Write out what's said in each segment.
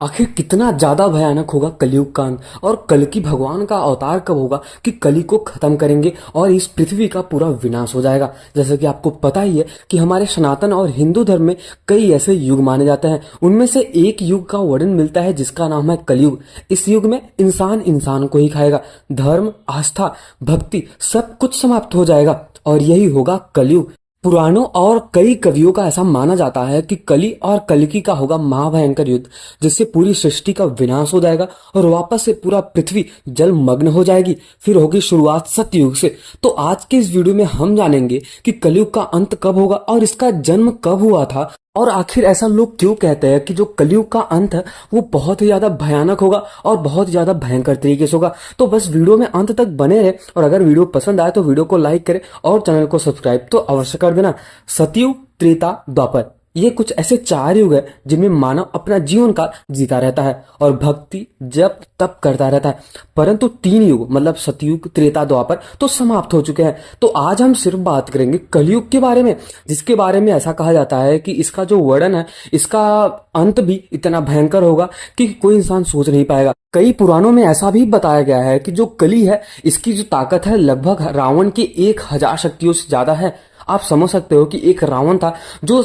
आखिर कितना ज्यादा भयानक होगा कलयुग का अंत और कल्कि भगवान का अवतार कब होगा कि कली को खत्म करेंगे और इस पृथ्वी का पूरा विनाश हो जाएगा। जैसे कि आपको पता ही है कि हमारे सनातन और हिंदू धर्म में कई ऐसे युग माने जाते हैं। उनमें से एक युग का वर्णन मिलता है जिसका नाम है कलयुग। इस युग में इंसान इंसान को ही खाएगा, धर्म, आस्था, भक्ति सब कुछ समाप्त हो जाएगा और यही होगा कलयुग। पुराणों और कई कवियों का ऐसा माना जाता है कि कली और कल्कि का होगा महाभयंकर युद्ध, जिससे पूरी सृष्टि का विनाश हो जाएगा और वापस से पूरा पृथ्वी जलमग्न हो जाएगी। फिर होगी शुरुआत सतयुग से। तो आज के इस वीडियो में हम जानेंगे कि कलयुग का अंत कब होगा और इसका जन्म कब हुआ था और आखिर ऐसा लोग क्यों कहते हैं कि जो कलयुग का अंत है वो बहुत ही ज्यादा भयानक होगा और बहुत ही ज्यादा भयंकर तरीके से होगा। तो बस वीडियो में अंत तक बने रहे और अगर वीडियो पसंद आए तो वीडियो को लाइक करें और चैनल को सब्सक्राइब तो अवश्य कर देना। सतयुग, त्रेता, द्वापर, ये कुछ ऐसे चार युग है जिनमें मानव अपना जीवन काल जीता रहता है और भक्ति जप तप करता रहता है। परंतु तीन युग मतलब सतयुग, त्रेता, द्वापर तो समाप्त हो चुके हैं। तो आज हम सिर्फ बात करेंगे कलयुग के बारे में, जिसके बारे में ऐसा कहा जाता है कि इसका जो वर्णन है, इसका अंत भी इतना भयंकर होगा कि कोई इंसान सोच नहीं पाएगा। कई पुराणों में ऐसा भी बताया गया है कि जो कली है इसकी जो ताकत है लगभग रावण की 1000 शक्तियों से ज्यादा है। आप समझ सकते हो कि एक रावण था जो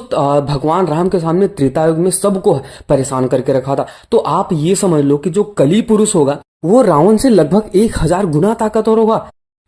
भगवान राम के सामने त्रेता युग में सबको परेशान करके रखा था। तो आप ये समझ लो कि जो कली पुरुष होगा वो रावण से लगभग 1000 गुना ताकतवर होगा।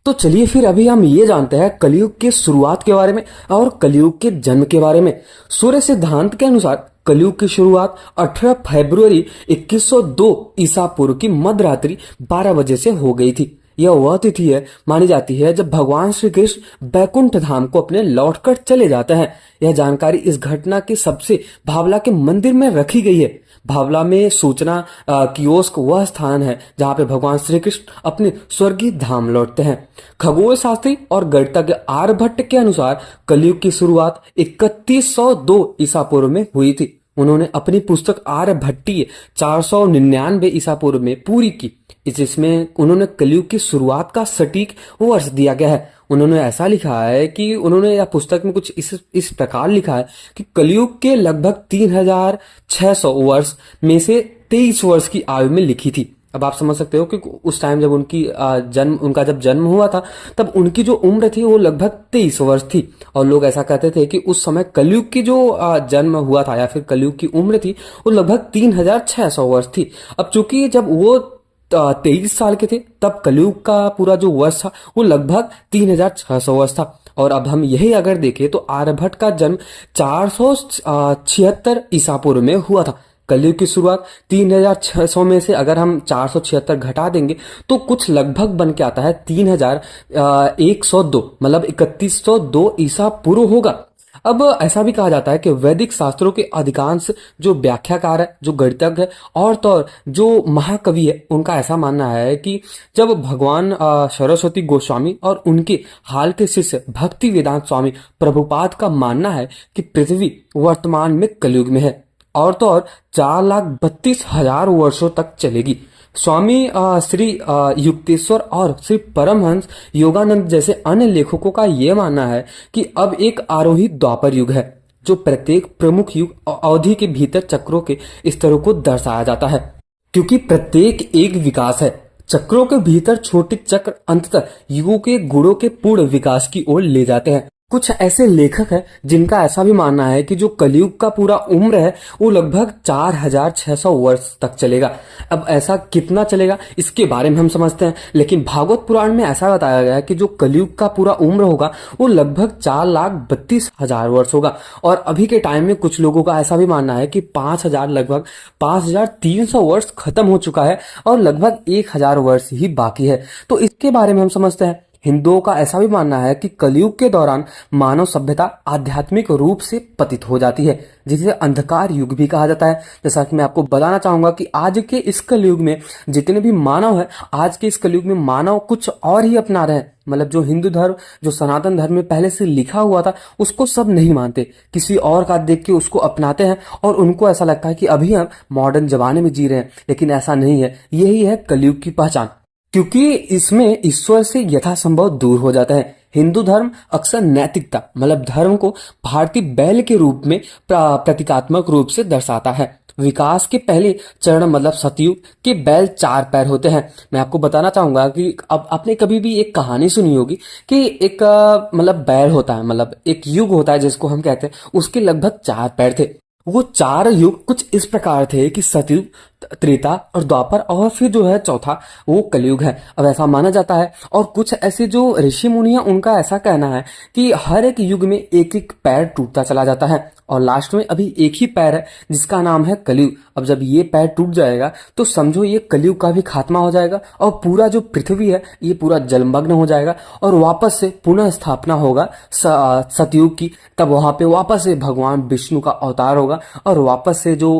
तो चलिए फिर अभी हम ये जानते हैं कलयुग के शुरुआत के बारे में और कलयुग के जन्म के बारे में। सूर्य सिद्धांत के अनुसार कलयुग की शुरुआत 18 फरवरी 2102 ईसा पूर्व की मध्य रात्रि 12 बजे से हो गई थी। यह वह तिथि है मानी जाती है जब भगवान श्री कृष्ण बैकुंठ धाम को अपने लौटकर चले जाते हैं। यह जानकारी इस घटना के सबसे भावला के मंदिर में रखी गई है। भावला में सूचना कियोस्क वह स्थान है जहां पे भगवान श्री कृष्ण अपने स्वर्गीय धाम लौटते हैं। खगोल शास्त्री और गणितज्ञ आर्यभट्ट के अनुसार कलयुग की शुरुआत 3102 ईसा पूर्व में हुई थी। उन्होंने अपनी पुस्तक आर्यभट्टीय 499 ईसा पूर्व में पूरी की। जिसमें उन्होंने कलयुग की शुरुआत का सटीक वर्ष दिया गया है। उन्होंने ऐसा लिखा है कि उन्होंने यह पुस्तक में कुछ इस प्रकार लिखा है कि कलयुग के लगभग 3600 वर्ष में से 23 वर्ष की आयु में लिखी थी। अब आप समझ सकते हो कि उस टाइम जब उनका जब जन्म हुआ था तब उनकी जो उम्र थी वो लगभग 23 वर्ष थी। और लोग ऐसा कहते थे कि उस समय कलयुग की जो जन्म हुआ था या फिर कलयुग की उम्र थी वो लगभग 3600 वर्ष थी। अब चूंकि जब वो 23 साल के थे तब कलयुग का पूरा जो वर्ष था वो लगभग 3600 वर्ष था। और अब हम यही अगर देखें तो आर्यभट्ट का जन्म 476 ईसा पूर्व में हुआ था। कलयुग की शुरुआत 3600 में से अगर हम 476 घटा देंगे तो कुछ लगभग बन के आता है 3102 मतलब 3102 ईसा पूर्व होगा। अब ऐसा भी कहा जाता है कि वैदिक शास्त्रों के अधिकांश जो व्याख्याकार है, जो गणितज्ञ है और तो और जो महाकवि है, उनका ऐसा मानना है कि जब भगवान सरस्वती गोस्वामी और उनके हाल के शिष्य भक्ति वेदांत स्वामी प्रभुपाद का मानना है कि पृथ्वी वर्तमान में कलयुग में है और तो और 4,32,000 वर्षों तक चलेगी। स्वामी श्री युक्तेश्वर और श्री परमहंस योगानंद जैसे अन्य लेखकों का यह मानना है कि अब एक आरोही द्वापर युग है जो प्रत्येक प्रमुख युग अवधि के भीतर चक्रों के स्तरों को दर्शाया जाता है। क्योंकि प्रत्येक एक विकास है, चक्रों के भीतर छोटे चक्र अंततः युगों के गुणों के पूर्ण विकास की ओर ले जाते हैं। कुछ ऐसे लेखक हैं जिनका ऐसा भी मानना है कि जो कलयुग का पूरा उम्र है वो लगभग 4600 वर्ष तक चलेगा। अब ऐसा कितना चलेगा इसके बारे में हम समझते हैं, लेकिन भागवत पुराण में ऐसा बताया गया है कि जो कलयुग का पूरा उम्र होगा वो लगभग 4,32,000 वर्ष होगा। और अभी के टाइम में कुछ लोगों का ऐसा भी मानना है कि 5000 लगभग 5300 वर्ष खत्म हो चुका है और लगभग 1000 वर्ष ही बाकी है। तो इसके बारे में हम समझते हैं। हिंदुओं का ऐसा भी मानना है कि कलयुग के दौरान मानव सभ्यता आध्यात्मिक रूप से पतित हो जाती है, जिसे अंधकार युग भी कहा जाता है। जैसा कि मैं आपको बताना चाहूंगा कि आज के इस कलयुग में जितने भी मानव है, आज के इस कलयुग में मानव कुछ और ही अपना रहे हैं। मतलब जो हिंदू धर्म, जो सनातन धर्म में पहले से लिखा हुआ था उसको सब नहीं मानते, किसी और का देख के उसको अपनाते हैं और उनको ऐसा लगता है कि अभी हम मॉडर्न जमाने में जी रहे हैं, लेकिन ऐसा नहीं है। यही है कलयुग की पहचान, क्योंकि इसमें ईश्वर से यथासंभव दूर हो जाता है। हिंदू धर्म अक्सर नैतिकता मतलब धर्म को भारतीय बैल के रूप में प्रतीकात्मक रूप से दर्शाता है विकास के पहले चरण मतलब सतयुग के बैल चार पैर होते हैं। मैं आपको बताना चाहूंगा कि अब आपने कभी भी एक कहानी सुनी होगी कि एक मतलब बैल होता है, मतलब एक युग होता है जिसको हम कहते हैं, उसके लगभग चार पैर थे। वो चार युग कुछ इस प्रकार थे कि सतयुग, त्रेता और द्वापर, और फिर जो है चौथा वो कलयुग है। अब ऐसा माना जाता है, और कुछ ऐसे जो ऋषि मुनि हैं उनका ऐसा कहना है कि हर एक युग में एक एक पैर टूटता चला जाता है, और लास्ट में अभी एक ही पैर है जिसका नाम है कलयुग। अब जब ये पैर टूट जाएगा तो समझो ये कलयुग का भी खात्मा हो जाएगा, और पूरा जो पृथ्वी है ये पूरा जलमग्न हो जाएगा, और वापस से पुनः स्थापना होगा सतयुग की। तब वहां पे वापस से भगवान विष्णु का अवतार होगा, और वापस से जो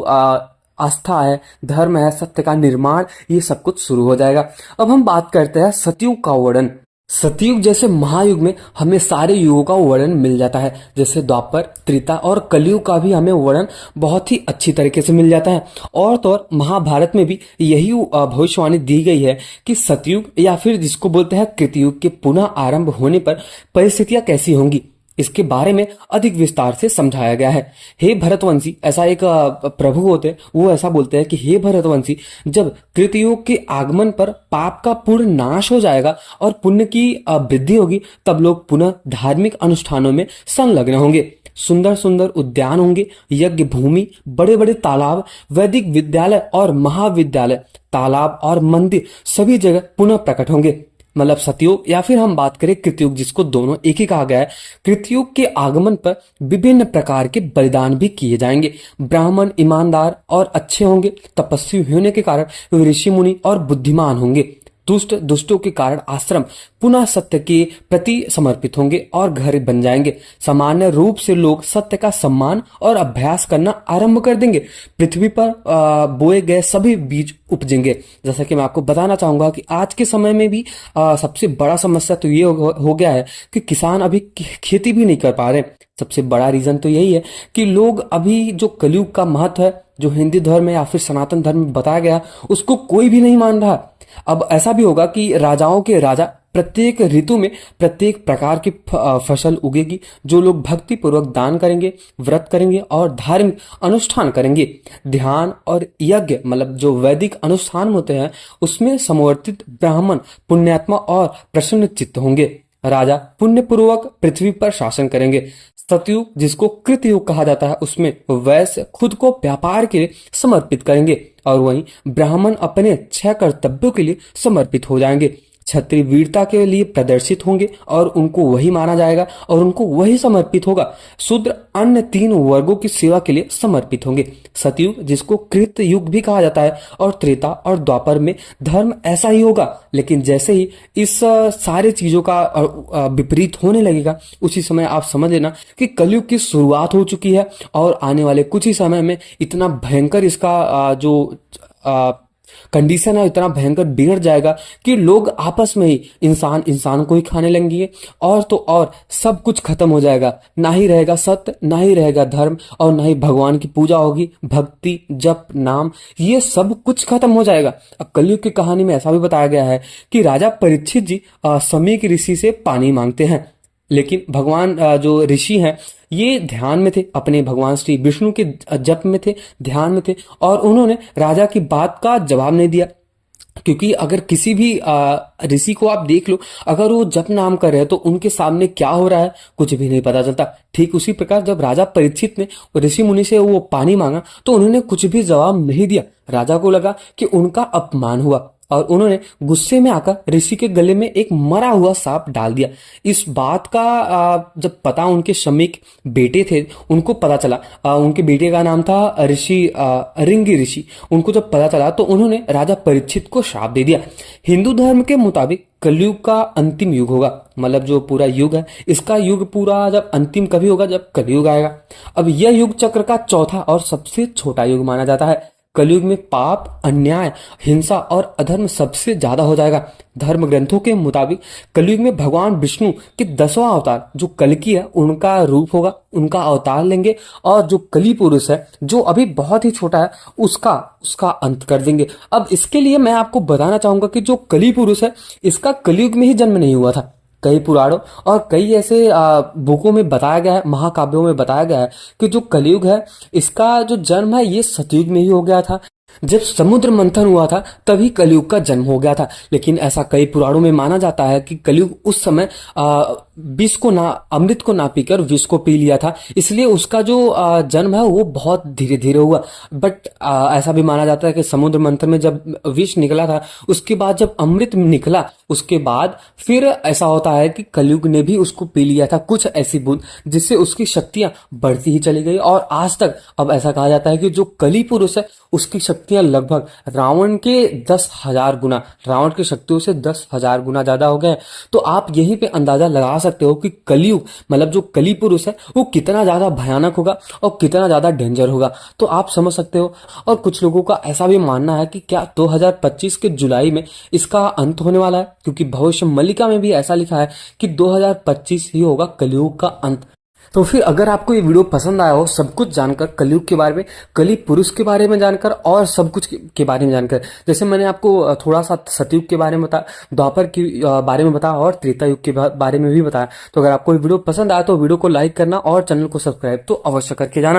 आस्था है, धर्म है, सत्य का निर्माण, ये सब कुछ शुरू हो जाएगा। अब हम बात करते हैं सतयुग का वर्णन। सतयुग जैसे महायुग में हमें सारे युगों का वर्णन मिल जाता है, जैसे द्वापर, त्रेता और कलयुग का भी हमें वर्णन बहुत ही अच्छी तरीके से मिल जाता है। और तो और महाभारत में भी यही भविष्यवाणी दी गई है कि सतयुग या फिर जिसको बोलते हैं कृतयुग के पुनः आरंभ होने पर परिस्थितियां कैसी होंगी, इसके बारे में अधिक विस्तार से समझाया गया है। हे भरतवंशी, ऐसा एक प्रभु होते हैं, वो ऐसा बोलते हैं कि हे भरतवंशी, जब कृतयुग के आगमन पर पाप का पूर्ण नाश हो जाएगा और पुण्य की वृद्धि होगी, तब लोग पुनः धार्मिक अनुष्ठानों में संलग्न होंगे। सुंदर सुंदर उद्यान होंगे, यज्ञ भूमि, बड़े बड़े तालाब, वैदिक विद्यालय और महाविद्यालय, तालाब और मंदिर सभी जगह पुनः प्रकट होंगे। मतलब सतयुग या फिर हम बात करें कृतयुग, जिसको दोनों एक ही कहा गया है। कृतयुग के आगमन पर विभिन्न प्रकार के बलिदान भी किए जाएंगे। ब्राह्मण ईमानदार और अच्छे होंगे, तपस्वी होने के कारण ऋषि मुनि और बुद्धिमान होंगे। दुष्ट दुष्टों के कारण आश्रम पुनः सत्य के प्रति समर्पित होंगे और घर बन जाएंगे। सामान्य रूप से लोग सत्य का सम्मान और अभ्यास करना आरंभ कर देंगे। पृथ्वी पर बोए गए सभी बीज उपजेंगे। जैसा कि मैं आपको बताना चाहूंगा कि आज के समय में भी सबसे बड़ा समस्या तो ये हो गया है कि किसान अभी खेती भी नहीं कर पा रहे। सबसे बड़ा रीजन तो यही है कि लोग अभी जो कलयुग का महत्व है, जो हिंदू धर्म या फिर सनातन धर्म में बताया गया, उसको कोई भी नहीं मान रहा। अब ऐसा भी होगा कि राजाओं के राजा प्रत्येक ऋतु में प्रत्येक प्रकार की फसल उगेगी। जो लोग भक्ति पूर्वक दान करेंगे, व्रत करेंगे और धार्मिक अनुष्ठान करेंगे, ध्यान और यज्ञ मतलब जो वैदिक अनुष्ठान होते हैं, उसमें समवर्तित ब्राह्मण पुण्यात्मा और प्रसन्न चित्त होंगे। राजा पुण्य पूर्वक पृथ्वी पर शासन करेंगे। सतयुग जिसको कृतयुग कहा जाता है, उसमें वैश्य खुद को व्यापार के लिए समर्पित करेंगे, और वहीं ब्राह्मण अपने 6 कर्तव्यों के लिए समर्पित हो जाएंगे। क्षत्रिय वीरता के लिए प्रदर्शित होंगे और उनको वही माना जाएगा और उनको वही समर्पित होगा। शूद्र अन्य 3 वर्गों की सेवा के लिए समर्पित होंगे। सतयुग जिसको कृत युग भी कहा जाता है, और त्रेता और द्वापर में धर्म ऐसा ही होगा, लेकिन जैसे ही इस सारे चीजों का विपरीत होने लगेगा, उसी समय आप समझ लेना कि कलयुग की शुरुआत हो चुकी है, और आने वाले कुछ ही समय में इतना भयंकर इसका जो कंडीशन है इतना भयंकर बिगड़ जाएगा कि लोग आपस में ही इंसान इंसान को ही खाने लगेंगे, और तो और सब कुछ खत्म हो जाएगा। ना ही रहेगा सत्य, ना ही रहेगा धर्म, और ना ही भगवान की पूजा होगी, भक्ति, जप, नाम, ये सब कुछ खत्म हो जाएगा। अब कलयुग की कहानी में ऐसा भी बताया गया है कि राजा परीक्षित जी समीक ऋषि से पानी मांगते हैं, लेकिन भगवान जो ऋषि हैं ये ध्यान में थे, अपने भगवान श्री विष्णु के जप में थे, ध्यान में थे, और उन्होंने राजा की बात का जवाब नहीं दिया। क्योंकि अगर किसी भी ऋषि को आप देख लो, अगर वो जप नाम कर रहे हैं तो उनके सामने क्या हो रहा है कुछ भी नहीं पता चलता। ठीक उसी प्रकार जब राजा परीक्षित ने ऋषि मुनि से वो पानी मांगा तो उन्होंने कुछ भी जवाब नहीं दिया। राजा को लगा कि उनका अपमान हुआ, और उन्होंने गुस्से में आकर ऋषि के गले में एक मरा हुआ सांप डाल दिया। इस बात का जब पता उनके शमीक बेटे थे, उनको पता चला, उनके बेटे का नाम था ऋषि रिंगी ऋषि, उनको जब पता चला तो उन्होंने राजा परीक्षित को श्राप दे दिया। हिंदू धर्म के मुताबिक कलयुग का अंतिम युग होगा, मतलब जो पूरा युग है इसका युग पूरा जब अंतिम कभी होगा, जब कलयुग आएगा। अब यह युग चक्र का चौथा और सबसे छोटा युग माना जाता है। कलयुग में पाप, अन्याय, हिंसा और अधर्म सबसे ज्यादा हो जाएगा। धर्म ग्रंथों के मुताबिक कलयुग में भगवान विष्णु के 10वां अवतार जो कल्कि है उनका रूप होगा, उनका अवतार लेंगे, और जो कली पुरुष है जो अभी बहुत ही छोटा है उसका अंत कर देंगे। अब इसके लिए मैं आपको बताना चाहूंगा कि जो कली पुरुष है इसका कलयुग में ही जन्म नहीं हुआ था। कई पुराणों और कई ऐसे बुकों में बताया गया है, महाकाव्यों में बताया गया है कि जो कलयुग है इसका जो जन्म है ये सतयुग में ही हो गया था। जब समुद्र मंथन हुआ था तभी कलयुग का जन्म हो गया था। लेकिन ऐसा कई पुराणों में माना जाता है कि कलयुग उस समय विष को ना अमृत को ना पीकर विष को पी लिया था, इसलिए उसका जो जन्म है वो बहुत धीरे धीरे हुआ। बट ऐसा भी माना जाता है कि समुद्र मंथन में जब विष निकला था उसके बाद जब अमृत निकला उसके बाद फिर ऐसा होता है कि कलयुग ने भी उसको पी लिया था कुछ ऐसी बूंद, जिससे उसकी शक्तियां बढ़ती ही चली गई। और आज तक अब ऐसा कहा जाता है कि जो कली पुरुष है उसकी शक्तियां लगभग रावण के 10,000 गुना, रावण की शक्तियों से 10,000 गुना ज्यादा हो गए। तो आप यहीं पे अंदाजा लगा सकते हो कि कलयुग मतलब जो कली पुरुष है वो कितना ज्यादा भयानक होगा और कितना ज्यादा डेंजर होगा, तो आप समझ सकते हो। और कुछ लोगों का ऐसा भी मानना है कि क्या 2025 के जुलाई में इसका अंत होने वाला है, क्योंकि भविष्य मल्लिका में भी ऐसा लिखा है कि 2025 ही होगा कलयुग का अंत। तो फिर अगर आपको ये वीडियो पसंद आया हो, सब कुछ जानकर कलयुग के बारे में, कली पुरुष के बारे में जानकर और सब कुछ के बारे में जानकर, जैसे मैंने आपको थोड़ा सा सतयुग के बारे में बताया, द्वापर के बारे में बताया और त्रेता युग के बारे में भी बताया। तो अगर आपको ये वीडियो पसंद आया तो वीडियो को लाइक करना और चैनल को सब्सक्राइब तो अवश्य करके जाना।